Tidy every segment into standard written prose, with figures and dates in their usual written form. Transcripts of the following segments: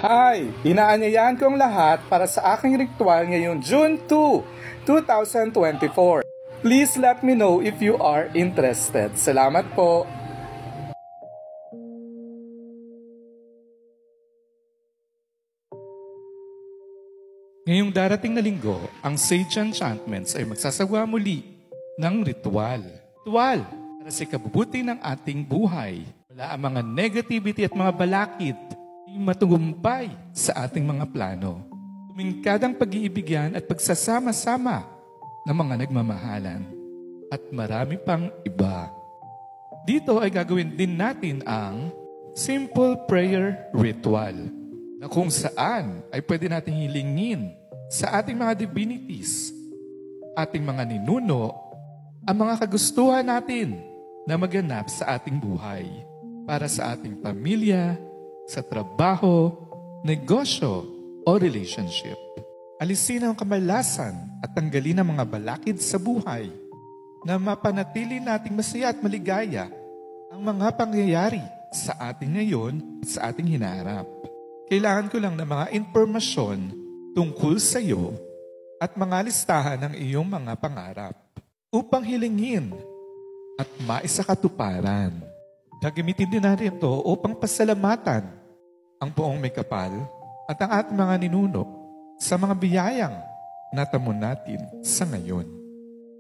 Hi! Inaanyayahan ko ang lahat para sa aking ritual ngayong June 2, 2024. Please let me know if you are interested. Salamat po! Ngayong darating na linggo, ang Sage Enchantments ay magsasagawa muli ng ritual. Ritual para sa ikabubuti ng ating buhay. Wala ang mga negativity at mga balakid matugumpay sa ating mga plano. Tumingkadang pag-iibigan at pagsasama-sama ng mga nagmamahalan. At marami pang iba. Dito ay gagawin din natin ang simple prayer ritual na kung saan ay pwede natin hilingin sa ating mga divinities, ating mga ninuno, ang mga kagustuhan natin na maganap sa ating buhay para sa ating pamilya, sa trabaho, negosyo, o relationship. Alisin ang kamalasan at tanggalin ang mga balakid sa buhay na mapanatili nating masaya at maligaya ang mga pangyayari sa ating ngayon at sa ating hinaharap. Kailangan ko lang ng mga impormasyon tungkol sa iyo at mga listahan ng iyong mga pangarap upang hilingin at maisakatuparan. Gagamitin din natin ito upang pasalamatan ang buong may kapal at ang ating mga ninuno sa mga biyayang natamo natin sa ngayon.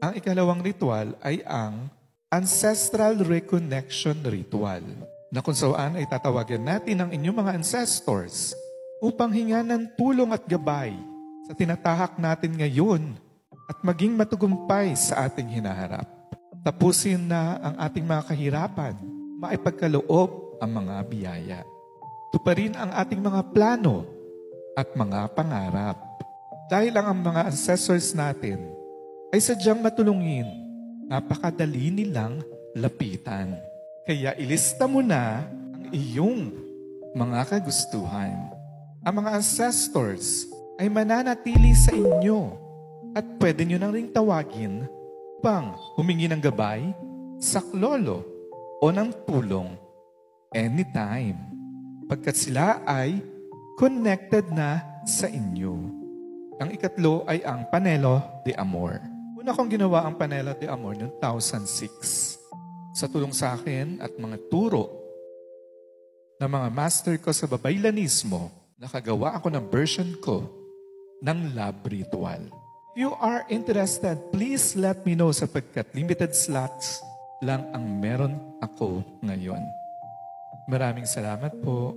Ang ikalawang ritual ay ang Ancestral Reconnection Ritual na kung saan ay tatawagan natin ang inyong mga ancestors upang hingan ng tulong at gabay sa tinatahak natin ngayon at maging matugumpay sa ating hinaharap. Tapusin na ang ating mga kahirapan, maipagkaloob ang mga biyaya. Tuparin ang ating mga plano at mga pangarap. Dahil ang mga ancestors natin ay sadyang matulungin, napakadali nilang lapitan. Kaya ilista mo na ang iyong mga kagustuhan. Ang mga ancestors ay mananatili sa inyo at pwede nyo nang ring tawagin upang humingi ng gabay, saklolo o ng tulong anytime pagkat sila ay connected na sa inyo. Ang ikatlo ay ang Panelo de Amor. Una kong ginawa ang Panelo de Amor noong 2006. Sa tulong sa akin at mga turo ng mga master ko sa babaylanismo, nakagawa ako ng version ko ng love ritual. If you are interested, please let me know sapagkat limited slots lang ang meron ako ngayon. Maraming salamat po.